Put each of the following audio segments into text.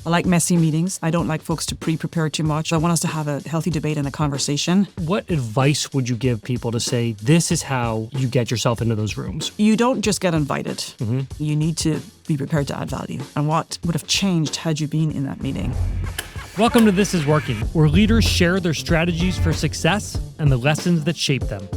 I like messy meetings. I don't like folks to pre-prepare too much. I want us to have a healthy debate and a conversation. What advice would you give people to say, this is how you get yourself into those rooms? You don't just get invited. You need to be prepared to add value. And what would have changed had you been in that meeting? Welcome to This Is Working, where leaders share their strategies for success and the lessons that shape them.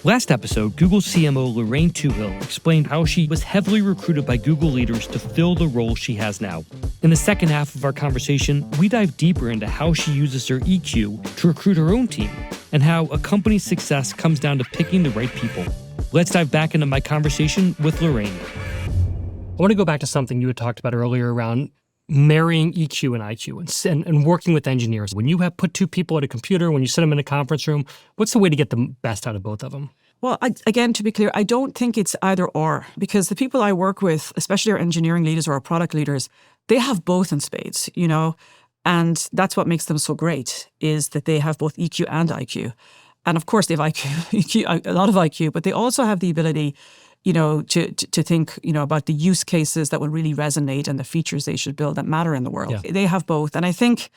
Last episode, Google CMO Lorraine Twohill explained how she was heavily recruited by Google leaders to fill the role she has now. In the second half of our conversation, we dive deeper into how she uses her EQ to recruit her own team and how a company's success comes down to picking the right people. Let's dive back into my conversation with Lorraine. I want to go back to something you had talked about earlier around marrying EQ and IQ and working with engineers. When you have put two people at a computer, when you sit them in a conference room, what's the way to get the best out of both of them? Well, again, to be clear, I don't think it's either or, because the people I work with, especially our engineering leaders or our product leaders, they have both in spades, and that's what makes them so great, is that they have both EQ and IQ. And of course, they have IQ, a lot of IQ, but they also have the ability to think, about the use cases that will really resonate and the features they should build that matter in the world. Yeah. They have both. And I think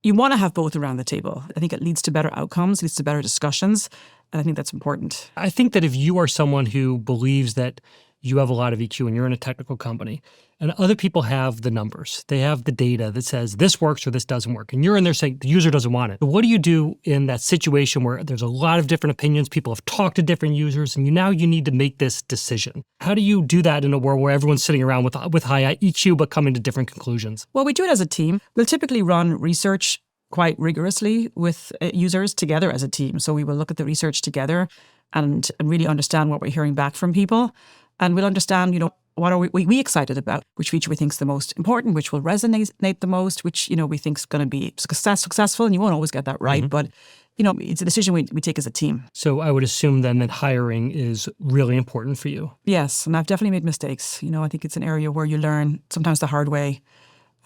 you want to have both around the table. I think it leads to better outcomes, leads to better discussions. And I think that's important. I think that if you are someone who believes that you have a lot of EQ and you're in a technical company and other people have the numbers, they have the data that says this works or this doesn't work, and you're in there saying the user doesn't want it. So what do you do in that situation where there's a lot of different opinions, people have talked to different users, and you need to make this decision? How do you do that in a world where everyone's sitting around with high EQ but coming to different conclusions? Well, we do it as a team. We'll typically run research quite rigorously with users together as a team. So we will look at the research together and really understand what we're hearing back from people. And we'll understand, what are we excited about? Which feature we think is the most important, which will resonate the most, which, we think is going to be successful. And you won't always get that right. But, it's a decision we take as a team. So I would assume then that hiring is really important for you. Yes. And I've definitely made mistakes. I think it's an area where you learn sometimes the hard way,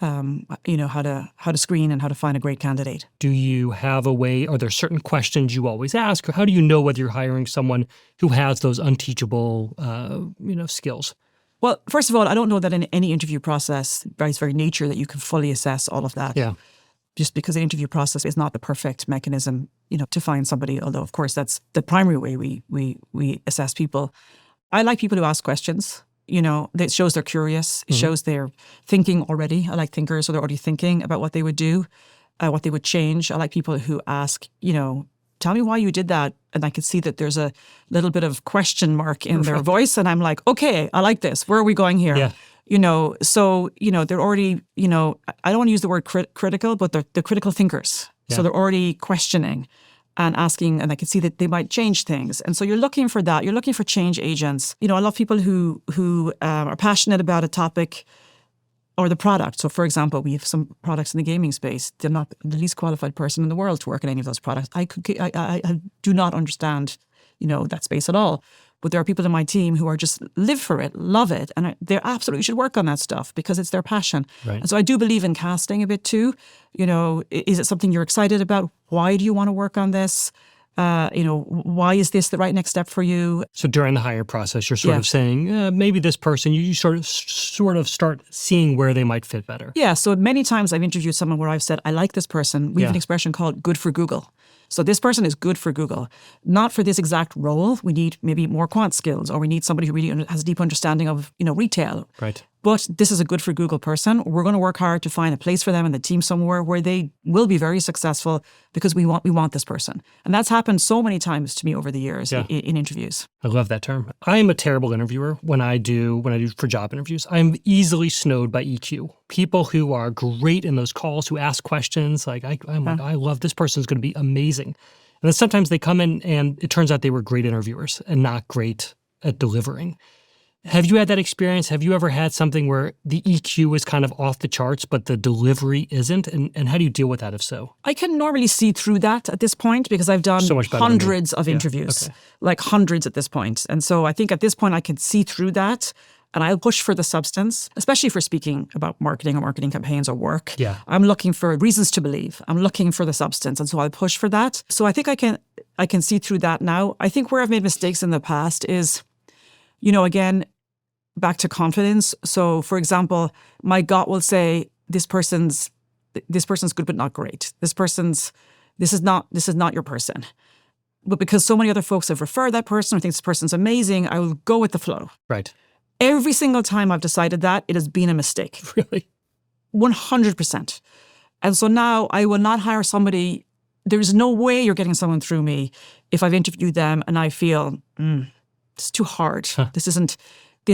how to screen and how to find a great candidate. Do you have a way, are there certain questions you always ask? Or how do you know whether you're hiring someone who has those unteachable, skills? Well, first of all, I don't know that in any interview process, by its very nature, that you can fully assess all of that. Yeah. Just because the interview process is not the perfect mechanism, to find somebody, although, of course, that's the primary way we assess people. I like people who ask questions. It shows they're curious. It shows they're thinking already. I like thinkers, so they're already thinking about what they would do, what they would change. I like people who ask, tell me why you did that. And I can see that there's a little bit of question mark in their voice. And I'm like, okay, I like this. Where are we going here? Yeah. So they're already, I don't want to use the word critical, but they're critical thinkers. Yeah. So they're already questioning and asking, and I can see that they might change things. And so you're looking for that. You're looking for change agents. I love people who are passionate about a topic or the product. So, for example, we have some products in the gaming space. They're not the least qualified person in the world to work in any of those products. I do not understand, that space at all. But there are people in my team who are just live for it, love it, and they absolutely should work on that stuff because it's their passion. Right. And so I do believe in casting a bit too. Is it something you're excited about? Why do you want to work on this? Why is this the right next step for you? So during the hire process, you're sort of saying, maybe this person, you sort of start seeing where they might fit better. Yeah. So many times I've interviewed someone where I've said, I like this person. We have an expression called good for Google. So this person is good for Google, not for this exact role. We need maybe more quant skills, or we need somebody who really has a deep understanding of, retail. Right. But this is a good for Google person. We're going to work hard to find a place for them in the team somewhere where they will be very successful because we want this person. And that's happened so many times to me over the years in interviews. I love that term. I am a terrible interviewer when I do for job interviews. I'm easily snowed by EQ. People who are great in those calls, who ask questions, like I love this person's going to be amazing. And then sometimes they come in and it turns out they were great interviewers and not great at delivering. Have you had that experience? Have you ever had something where the EQ is kind of off the charts, but the delivery isn't? And how do you deal with that if so? I can normally see through that at this point because I've done hundreds of interviews, like hundreds at this point. And so I think at this point I can see through that. And I'll push for the substance, especially for speaking about marketing or marketing campaigns or work. Yeah. I'm looking for reasons to believe. I'm looking for the substance. And so I'll push for that. So I think I can see through that now. I think where I've made mistakes in the past is, again, back to confidence. So, for example, my gut will say, this person's good but not great. This is not your person. But because so many other folks have referred that person or think this person's amazing, I will go with the flow. Right. Every single time I've decided that, it has been a mistake. Really? 100%. And so now I will not hire somebody. There is no way you're getting someone through me if I've interviewed them and I feel it's too hard. Huh. This isn't a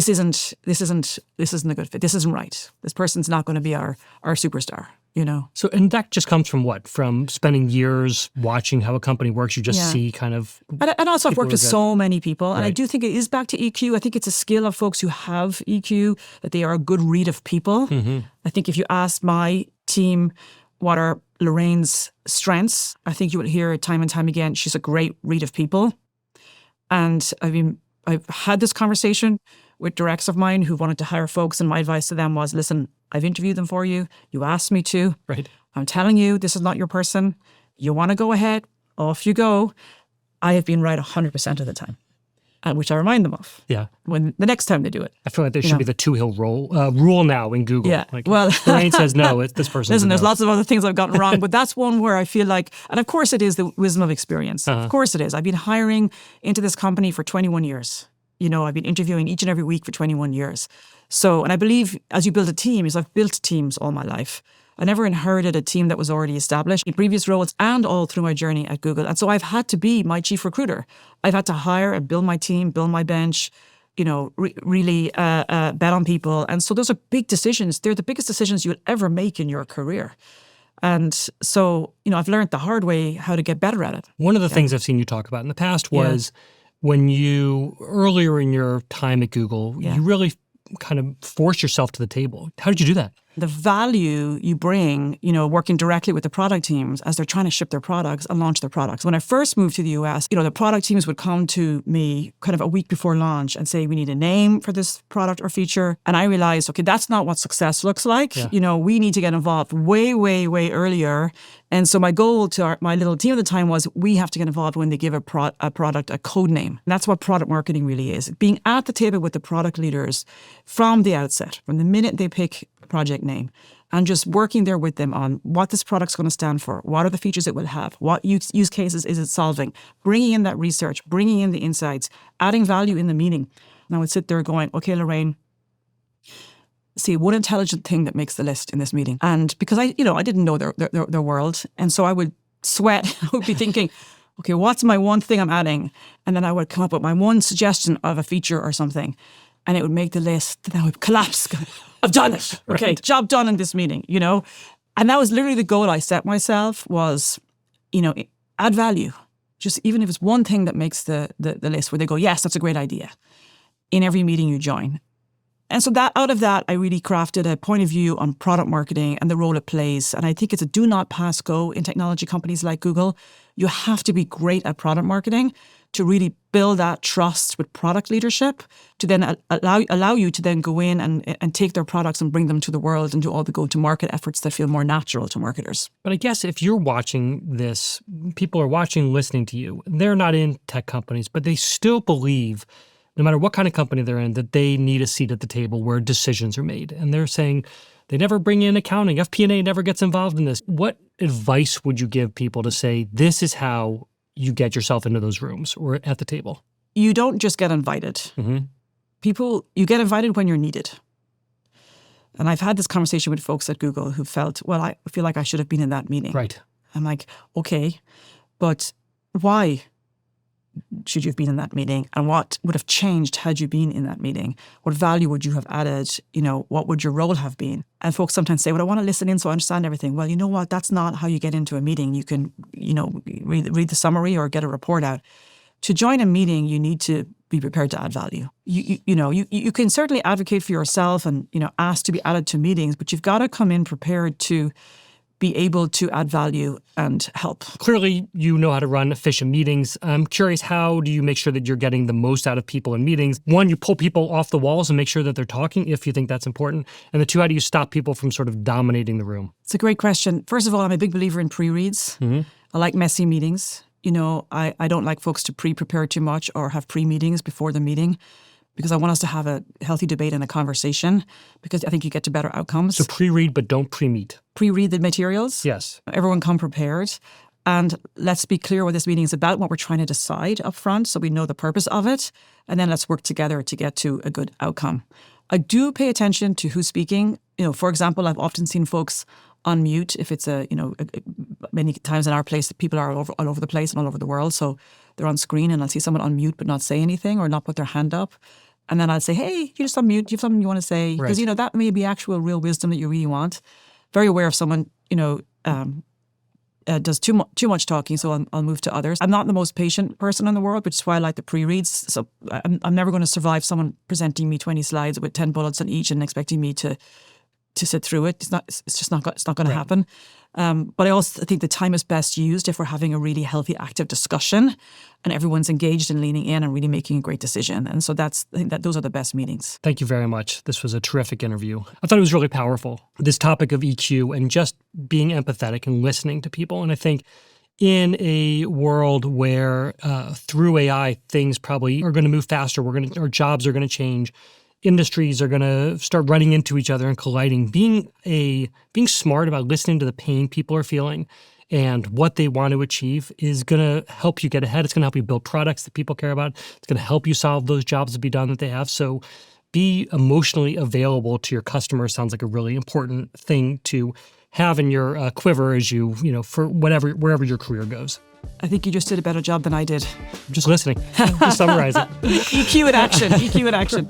good fit. This isn't right. This person's not going to be our superstar, you know? So, and that just comes from what? From spending years watching how a company works, you just Yeah. see kind of... And also I've people worked with who get- so many people, and I Right. do think it is back to EQ. I think it's a skill of folks who have EQ, that they are a good read of people. Mhm. I think if you ask my team what are Lorraine's strengths, I think you would hear it time and time again, she's a great read of people. And I've had this conversation with directors of mine who wanted to hire folks, and my advice to them was, listen, I've interviewed them for you. You asked me to. Right. I'm telling you, this is not your person. You want to go ahead, off you go. I have been right 100% of the time, which I remind them of Yeah. when the next time they do it. I feel like there should be the Twohill rule now in Google. Yeah. Like, Well, Lorraine says no, this person. listen, there's lots of other things I've gotten wrong, but that's one where I feel like, and of course it is the wisdom of experience. Of course it is. I've been hiring into this company for 21 years. You know, I've been interviewing each and every week for 21 years. So, and I believe as you build a team, is I've built teams all my life. I never inherited a team that was already established in previous roles and all through my journey at Google. And so I've had to be my chief recruiter. I've had to hire and build my team, build my bench, you know, really bet on people. And so those are big decisions. They're the biggest decisions you'll ever make in your career. And so, you know, I've learned the hard way how to get better at it. One of the things I've seen you talk about in the past was when you, earlier in your time at Google, you really kind of forced yourself to the table. How did you do that? The value you bring, you know, working directly with the product teams as they're trying to ship their products and launch their products. When I first moved to the US, you know, the product teams would come to me kind of a week before launch and say, we need a name for this product or feature. And I realized, okay, that's not what success looks like. Yeah. You know, we need to get involved way, way, way earlier. And so my goal to my little team at the time was we have to get involved when they give a product a code name. And that's what product marketing really is. Being at the table with the product leaders from the outset, from the minute they pick a project name, and just working there with them on what this product's going to stand for, what are the features it will have, what use cases is it solving, bringing in that research, bringing in the insights, adding value in the meeting. And I would sit there going, okay, Lorraine, see one intelligent thing that makes the list in this meeting. And because I didn't know their world. And so I would sweat. I would be thinking, okay, what's my one thing I'm adding? And then I would come up with my one suggestion of a feature or something. And it would make the list. Then I would collapse. I've done it. Okay, Right. Job done in this meeting, you know. And that was literally the goal I set myself was, you know, add value. Just even if it's one thing that makes the list where they go, yes, that's a great idea, in every meeting you join. And so out of that, I really crafted a point of view on product marketing and the role it plays. And I think it's a do not pass go in technology companies like Google. You have to be great at product marketing to really build that trust with product leadership to then allow you to then go in and take their products and bring them to the world and do all the go-to-market efforts that feel more natural to marketers. But I guess if you're watching this, people are watching, listening to you, they're not in tech companies, but they still believe, no matter what kind of company they're in, that they need a seat at the table where decisions are made. And they're saying they never bring in accounting. FP&A never gets involved in this. What advice would you give people to say, this is how you get yourself into those rooms or at the table? You don't just get invited. Mm-hmm. You get invited when you're needed. And I've had this conversation with folks at Google who felt, well, I feel like I should have been in that meeting. Right. I'm like, okay, but why should you have been in that meeting? And what would have changed had you been in that meeting? What value would you have added? You know, what would your role have been? And folks sometimes say, well, I want to listen in so I understand everything. Well, you know what? That's not how you get into a meeting. You can, you know, read the summary or get a report out. To join a meeting, you need to be prepared to add value. You can certainly advocate for yourself and, you know, ask to be added to meetings, but you've got to come in prepared to be able to add value and help. Clearly, you know how to run efficient meetings. I'm curious, how do you make sure that you're getting the most out of people in meetings? One, you pull people off the walls and make sure that they're talking if you think that's important. And the two, how do you stop people from sort of dominating the room? It's a great question. First of all, I'm a big believer in pre-reads. Mm-hmm. I like messy meetings. You know, I don't like folks to pre-prepare too much or have pre-meetings before the meeting, because I want us to have a healthy debate and a conversation, because I think you get to better outcomes. So pre-read, but don't pre-meet. Pre-read the materials. Yes. Everyone come prepared. And let's be clear what this meeting is about, what we're trying to decide up front, so we know the purpose of it. And then let's work together to get to a good outcome. I do pay attention to who's speaking. For example, I've often seen folks on mute if it's many times in our place, people are all over the place and all over the world. So they're on screen and I'll see someone on mute but not say anything or not put their hand up. And then I'll say, hey, you just on mute. Do you have something you want to say? Because, that may be actual real wisdom that you really want. Very aware of someone, does too much talking, so I'll move to others. I'm not the most patient person in the world, which is why I like the pre-reads. So I'm never going to survive someone presenting me 20 slides with 10 bullets on each and expecting me to sit through it. It's just not going to happen. But I also think the time is best used if we're having a really healthy, active discussion and everyone's engaged and leaning in and really making a great decision. And so I think that those are the best meetings. Thank you very much. This was a terrific interview. I thought it was really powerful, this topic of EQ and just being empathetic and listening to people. And I think in a world where through AI, things probably are going to move faster, our jobs are going to change, industries are going to start running into each other and colliding. Being smart about listening to the pain people are feeling and what they want to achieve is going to help you get ahead. It's going to help you build products that people care about. It's going to help you solve those jobs to be done that they have. So be emotionally available to your customers sounds like a really important thing to have in your quiver as for wherever your career goes. I think you just did a better job than I did. I'm just listening. Just summarize it. EQ in action. EQ in action.